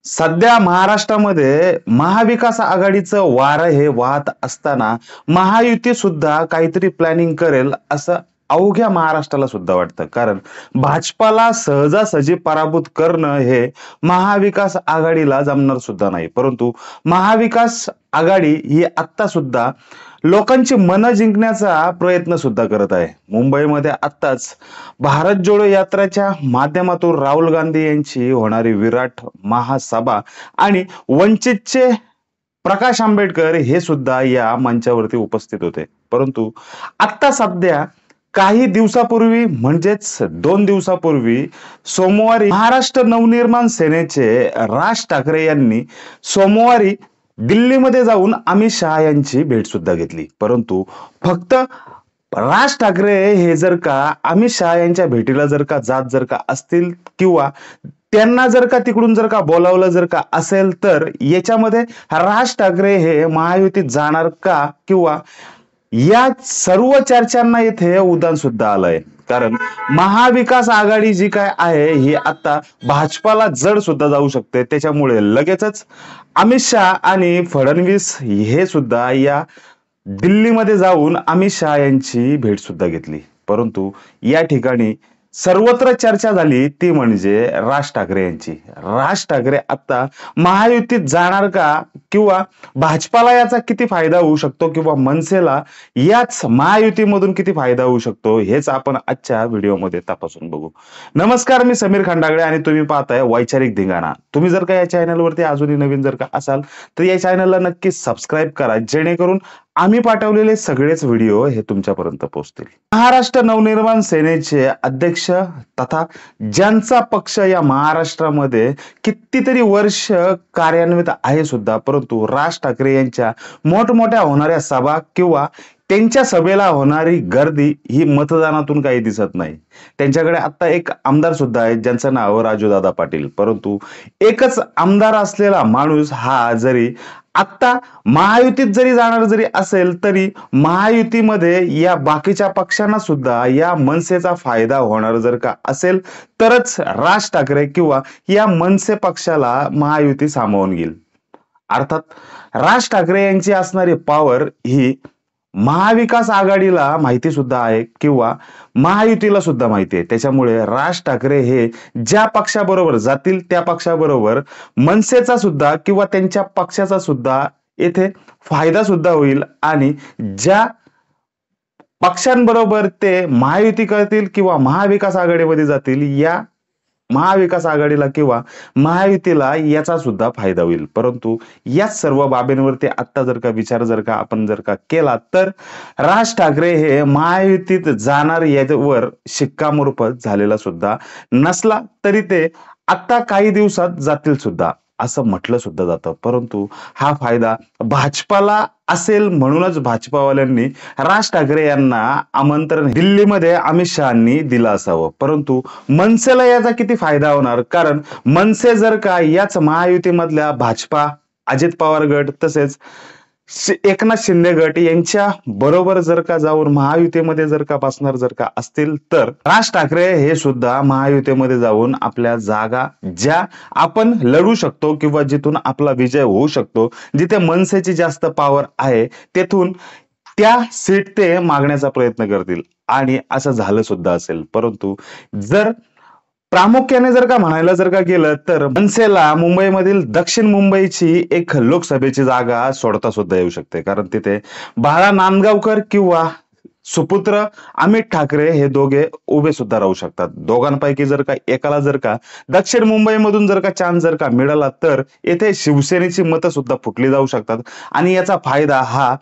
सध्या महाराष्ट्रामध्ये महाविकास आघाडीचं वारं हे वाहत असताना महायुती सुद्धा काहीतरी प्लॅनिंग करेल असं अवघ्या महाराष्ट्राला सुद्धा वाटतं. कारण भाजपाला सहजासहजी पराभूत करणं हे महाविकास आघाडीला जमणार सुद्धा नाही. परंतु महाविकास आघाडी ही आत्ता सुद्धा लोकांची मनं जिंकण्याचा प्रयत्न सुद्धा करत आहे. मुंबईमध्ये आत्ताच भारत जोडो यात्राच्या माध्यमातून राहुल गांधी यांची होणारी विराट महासभा आणि वंचितचे प्रकाश आंबेडकर हे सुद्धा या मंचावरती उपस्थित होते. परंतु आता सध्या काही दिवसापूर्वी म्हणजेच 2 दिवसापूर्वी सोमवारी महाराष्ट्र नवनिर्माण सेनेचे राज ठाकरे यांनी सोमवारी दिल्लीमध्ये जाऊन अमित शहा यांची भेट सुद्धा घेतली. परंतु फक्त राज ठाकरे हे जर का अमित शहा यांच्या भेटीला जर का असतील किंवा त्यांना जर का तिकडून जर का बोलावलं जर का असेल तर याच्यामध्ये राज ठाकरे हे महायुतीत जाणार का किंवा या सर्व चर्चांना इथे उधाण सुद्धा आलंय. कारण महाविकास आघाडी जी काय आहे ही आता भाजपाला जड सुद्धा जाऊ शकते. त्याच्यामुळे लगेचच अमित शहा आणि फडणवीस हे सुद्धा या दिल्लीमध्ये जाऊन अमित शहा यांची भेट सुद्धा घेतली. परंतु या ठिकाणी सर्वत्र चर्चा झाली ती म्हणजे राज ठाकरे यांची. राज ठाकरे आता महायुतीत जाणार का किंवा भाजपाला याचा किती फायदा होऊ शकतो किंवा मनसेला याच महायुतीमधून किती फायदा होऊ शकतो हेच आपण आजच्या व्हिडिओमध्ये तपासून बघू. नमस्कार, मी समीर खंडागळे आणि तुम्ही पाहताय वैचारिक धिंगाणा. तुम्ही जर का या चॅनलवरती अजूनही नवीन जर का असाल तर या चॅनलला नक्की सबस्क्राईब करा, जेणेकरून आम्ही पाठवलेले सगळेच व्हिडिओ हे तुमच्यापर्यंत पोहोचतील. महाराष्ट्र नवनिर्माण सेनेचे अध्यक्ष तथा ज्यांचा पक्ष या महाराष्ट्रामध्ये कितीतरी वर्ष कार्यान्वित आहे सुद्धा, परंतु राज ठाकरे यांच्या मोठमोठ्या होणाऱ्या सभा किंवा त्यांच्या सभेला होणारी गर्दी ही मतदानातून काही दिसत नाही. त्यांच्याकडे आता एक आमदार सुद्धा आहे ज्यांचं नाव राजूदादा पाटील. परंतु एकच आमदार असलेला माणूस हा जरी आता महायुतीत जरी जाणार जरी असेल तरी महायुतीमध्ये या बाकीच्या पक्षांना सुद्धा या मनसेचा फायदा होणार जर का असेल तरच राज ठाकरे किंवा या मनसे पक्षाला महायुती सामावून घेईल. अर्थात राज ठाकरे यांची असणारी पॉवर ही महाविकास आघाडीला माहिती सुद्धा आहे किंवा महायुतीला सुद्धा माहिती आहे. त्याच्यामुळे राज ठाकरे हे ज्या पक्षाबरोबर जातील त्या पक्षाबरोबर मनसेचा सुद्धा किंवा त्यांच्या पक्षाचा सुद्धा येथे फायदा सुद्धा होईल आणि ज्या पक्षांबरोबर ते महायुती करतील किंवा महाविकास आघाडीमध्ये जातील या महाविकास आघाडीला किंवा महायुतीला याचा सुद्धा फायदा होईल. परंतु या सर्व बाबींवरती आता जर का विचार जर का आपण जर का केला तर राज ठाकरे हे महायुतीत जाणार यावर शिक्कामोर्तब झालेला सुद्धा नसला तरी ते आता काही दिवसात जातील सुद्धा असं म्हटलं सुद्धा जातं. परंतु हा फायदा भाजपाला असेल म्हणूनच भाजपावाल्यांनी राज ठाकरे यांना आमंत्रण दिल्लीमध्ये अमित शहांनी दिलं असावं. परंतु मनसेला याचा किती फायदा होणार, कारण मनसे जर का याच महायुतीमधल्या भाजपा, अजित पवार गट तसेच एकनाथ शिंदे गट यांच्या बरोबर जर का जाऊन महायुतीमध्ये जर का बसणार जर का असतील तर राज ठाकरे हे सुद्धा महायुतीमध्ये जाऊन आपल्या जागा ज्या आपण लढू शकतो किंवा जिथून आपला विजय होऊ शकतो, जिथे मनसेची जास्त पॉवर आहे तेथून त्या सीट ते मागण्याचा प्रयत्न करतील आणि असं झालं सुद्धा असेल. परंतु जर प्रामुख्याने जर का म्हणायला जर का गेलं तर मनसेला मुंबईमधील दक्षिण मुंबईची एक लोकसभेची जागा सोडता सुद्धा येऊ शकते. कारण तिथे बाळा नांदगावकर किंवा सुपुत्र अमित ठाकरे हे दोघे उभे सुद्धा राहू शकतात. दोघांपैकी जर का एकाला जर का दक्षिण मुंबईमधून जर का चान्स जर का मिळाला तर येथे शिवसेनेची मतं सुद्धा फुटली जाऊ शकतात आणि याचा फायदा हा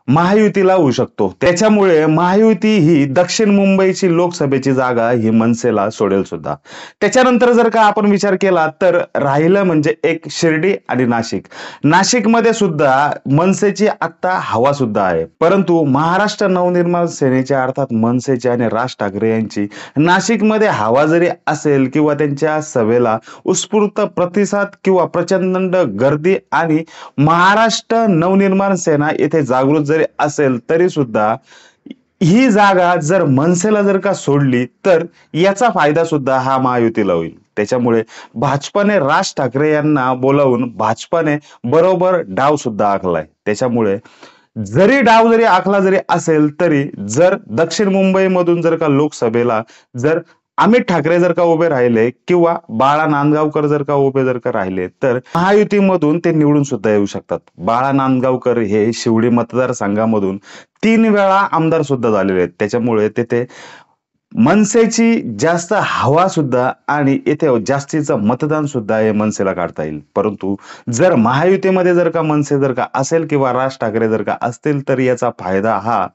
महायुतीला होऊ शकतो. त्याच्यामुळे महायुती ही दक्षिण मुंबईची लोकसभेची जागा ही मनसेला सोडेल सुद्धा. त्याच्यानंतर जर का आपण विचार केला तर राहिलं म्हणजे एक शिर्डी आणि नाशिक. नाशिकमध्ये सुद्धा मनसेची आता हवा सुद्धा आहे. परंतु महाराष्ट्र नवनिर्माण सेनेचे अर्थात मनसेचे आणि राज ठाकरे यांची नाशिकमध्ये हवा जरी असेल किंवा त्यांच्या सभेला उत्स्फूर्त प्रतिसाद किंवा प्रचंड गर्दी आणि महाराष्ट्र नवनिर्माण सेना येथे जागृत जरी असेल तरी सुद्धा ही जागा जर मनसेला जर का सोडली तर याचा फायदा सुद्धा हा महायुतीला होईल. त्याच्यामुळे भाजपाने राज ठाकरे यांना बोलावून भाजपाने बरोबर डाव सुद्धा आखलाय. त्याच्यामुळे जरी डाव जरी आखला जरी असेल तरी जर दक्षिण मुंबईमधून जर का लोकसभेला जर अमित ठाकरे जर का उभे राहिले किंवा बाळा नांदगावकर जर का उभे जर का राहिले तर महायुतीमधून ते निवडून सुद्धा येऊ शकतात. बाळा नांदगावकर हे शिवडी मतदारसंघामधून 3 वेळा आमदार सुद्धा झालेले आहेत. त्याच्यामुळे तेथे मनसेची जास्त हवा सुद्धा आणि येथे जास्तीचं मतदान सुद्धा हे मनसेला काढता येईल. परंतु जर महायुतीमध्ये जर का मनसे जर का असेल किंवा राज ठाकरे जर का असतील तर याचा फायदा हा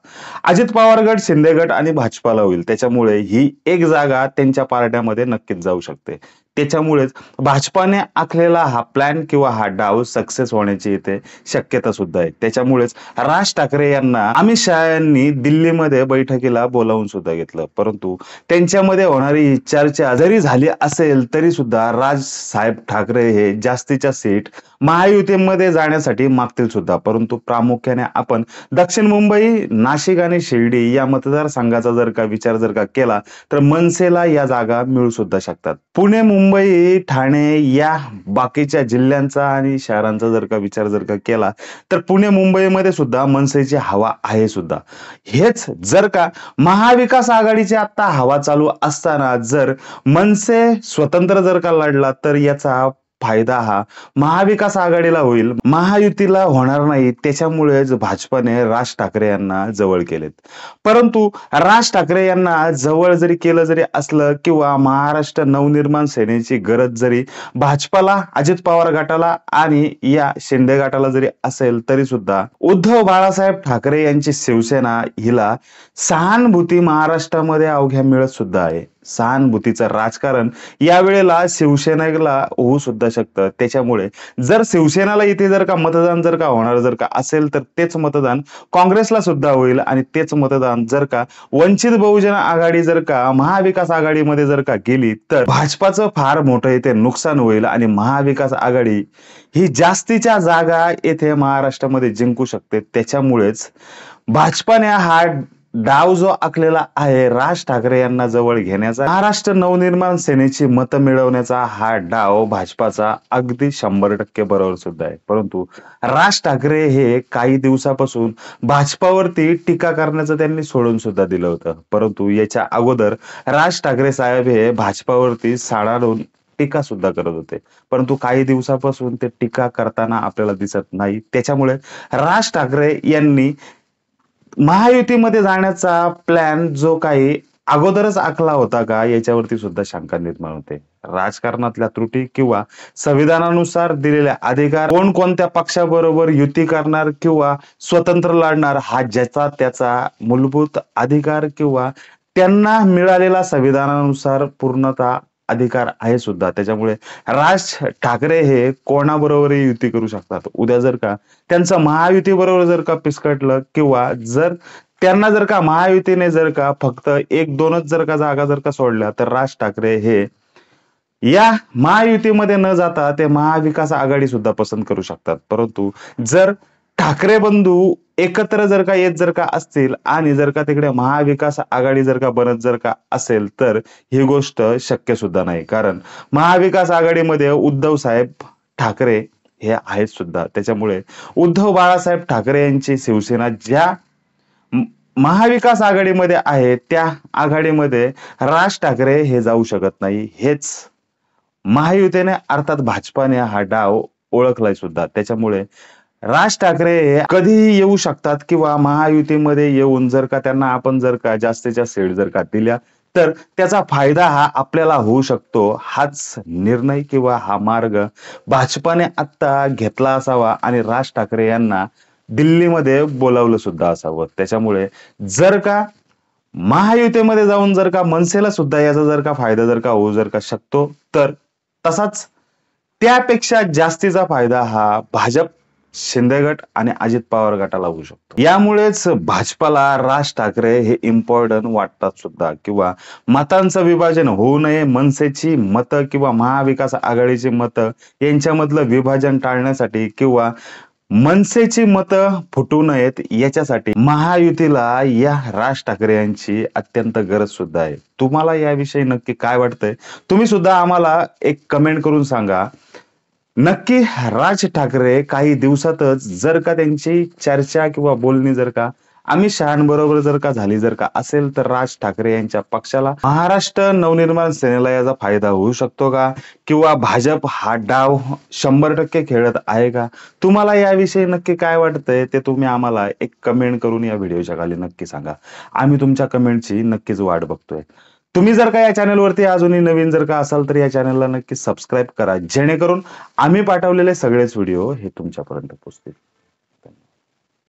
अजित पवार गट, शिंदे गट आणि भाजपाला होईल. त्याच्यामुळे ही एक जागा त्यांच्या पारड्यामध्ये नक्कीच जाऊ शकते. त्याच्यामुळेच भाजपाने आखलेला हा प्लॅन किंवा हा डाव सक्सेस होण्याची इथे शक्यता सुद्धा आहे. त्याच्यामुळेच राज ठाकरे यांना अमित शहा यांनी दिल्लीमध्ये बैठकीला बोलावून सुद्धा घेतलं. परंतु त्यांच्यामध्ये होणारी चर्चा जरी झाली असेल तरी सुद्धा राज साहेब ठाकरे हे जास्तीच्या सीट महायुतीमध्ये जाण्यासाठी मागतील सुद्धा. परंतु प्रामुख्याने आपण दक्षिण मुंबई, नाशिक आणि शिर्डी या मतदारसंघाचा जर का विचार जर का केला तर मनसेला या जागा मिळू सुद्धा शकतात. पुणे, मुंबई, ठाणे या बाकीच्या जिल्ह्यांचा आणि शहरांचा जर का विचार जर का केला तर पुणे, मुंबईमध्ये सुद्धा मनसेची हवा आहे सुद्धा. हेच जर का महाविकास आघाडीची आता हवा चालू असताना जर मनसे स्वतंत्र जर का लढला तर याचा फायदा हा महाविकास आघाडीला होईल, महायुतीला होणार नाही. त्याच्यामुळेच भाजपाने राज ठाकरे यांना जवळ केलेत. परंतु राज ठाकरे यांना जवळ जरी केलं जरी असलं किंवा महाराष्ट्र नवनिर्माण सेनेची गरज जरी भाजपाला, अजित पवार गटाला आणि या शिंदे गटाला जरी असेल तरी सुद्धा उद्धव बाळासाहेब ठाकरे यांची शिवसेना हिला सहानुभूती महाराष्ट्रामध्ये अवघ्या मिळत सुद्धा आहे. सहानुभूतीचं राजकारण यावेळेला शिवसेनेला होऊ सुद्धा शकतं. त्याच्यामुळे जर शिवसेनेला इथे जर का मतदान जर का होणार जर का असेल तर तेच मतदान काँग्रेसला सुद्धा होईल आणि तेच मतदान जर का वंचित बहुजन आघाडी जर का महाविकास आघाडीमध्ये जर का गेली तर भाजपाचं फार मोठं इथे नुकसान होईल आणि महाविकास आघाडी ही जास्तीच्या जागा येथे महाराष्ट्रामध्ये जिंकू शकते. त्याच्यामुळेच भाजपाने हा डाव जो आखलेला आहे राज ठाकरे यांना जवळ घेण्याचा, महाराष्ट्र नवनिर्माण सेनेची मतं मिळवण्याचा हा डाव भाजपाचा अगदी 100% बरोबर सुद्धा आहे. परंतु राज ठाकरे हे काही दिवसापासून भाजपावरती टीका करण्याचं त्यांनी सोडून सुद्धा दिलं होतं. परंतु याच्या अगोदर राज ठाकरे साहेब हे भाजपावरती साडाडून टीका सुद्धा करत होते. परंतु काही दिवसापासून ते टीका करताना आपल्याला दिसत नाही. त्याच्यामुळे राज ठाकरे यांनी महायुतीमध्ये जाण्याचा प्लॅन जो काही अगोदरच आखला होता का याच्यावरती सुद्धा शंका निर्माण होते. राजकारणातल्या त्रुटी किंवा संविधानानुसार दिलेल्या अधिकार, कोण कोणत्या पक्षाबरोबर युती करणार किंवा स्वतंत्र लढणार हा ज्याचा त्याचा मूलभूत अधिकार किंवा त्यांना मिळालेला संविधानानुसार पूर्णतः अधिकार आहे सुद्धा. त्याच्यामुळे राज ठाकरे हे कोणाबरोबरही युती करू शकतात. उद्या जर का त्यांचं महायुती बरोबर जर का पिसकटलं किंवा जर त्यांना जर का महायुतीने जर का फक्त 1-2च जर का जागा जर का सोडल्या तर राज ठाकरे हे या महायुतीमध्ये न जाता ते महाविकास आघाडी सुद्धा पसंत करू शकतात. परंतु जर ठाकरे बंधू एकत्र जर का येत जर का असतील आणि जर का तिकडे महाविकास आघाडी जर का बनत जर का असेल तर ही गोष्ट शक्य सुद्धा नाही. कारण महाविकास आघाडीमध्ये उद्धव साहेब ठाकरे हे आहेत सुद्धा. त्याच्यामुळे उद्धव बाळासाहेब ठाकरे यांची शिवसेना ज्या महाविकास आघाडीमध्ये आहे त्या आघाडीमध्ये राज ठाकरे हे जाऊ शकत नाही. हेच महायुतीने अर्थात भाजपाने हा डाव ओळखलाय सुद्धा. त्याच्यामुळे राज ठाकरे हे कधीही येऊ शकतात किंवा महायुतीमध्ये येऊन जर का त्यांना आपण जर का जास्तीच्या सीट जर का दिल्या तर त्याचा फायदा हा आपल्याला होऊ शकतो. हाच निर्णय किंवा हा मार्ग भाजपाने आता घेतला असावा आणि राज ठाकरे यांना दिल्लीमध्ये बोलावलं सुद्धा असावं. त्याच्यामुळे जर का महायुतीमध्ये जाऊन जर का मनसेला सुद्धा याचा जर का फायदा जर का होऊ जर का शकतो तर तसाच त्यापेक्षा जास्तीचा फायदा हा भाजप, शिंदे गट आणि अजित पवार गटाला होऊ शकतो. यामुळेच भाजपाला राज ठाकरे हे इम्पॉर्टंट वाटतात सुद्धा किंवा मतांचं विभाजन होऊ नये, मनसेची मतं किंवा महाविकास आघाडीची मतं यांच्यामधलं विभाजन टाळण्यासाठी किंवा मनसेची मतं फुटू नयेत याच्यासाठी महायुतीला या राज ठाकरे यांची अत्यंत गरज सुद्धा आहे. तुम्हाला याविषयी नक्की काय वाटतंय? तुम्ही सुद्धा आम्हाला एक कमेंट करून सांगा. नक्की राज ठाकरे काही दिवसातच जर का त्यांची चर्चा किंवा बोलणी जर का अमित शहांबरोबर जर का झाली जर का असेल तर राज ठाकरे यांच्या पक्षाला महाराष्ट्र नवनिर्माण सेनेला याचा फायदा होऊ शकतो का? किंवा भाजप हा डाव 100% खेळत आहे का? तुम्हाला याविषयी नक्की काय वाटतंय ते तुम्ही आम्हाला एक कमेंट करून या व्हिडिओच्या खाली नक्की सांगा. आम्ही तुमच्या कमेंटची नक्कीच वाट बघतोय. तुम्ही जर का या चॅनलवरती अजूनही नवीन जर का असाल तर या चॅनलला नक्की सबस्क्राईब करा, जेणेकरून आम्ही पाठवलेले सगळेच व्हिडिओ हे तुमच्यापर्यंत पोहोचतील.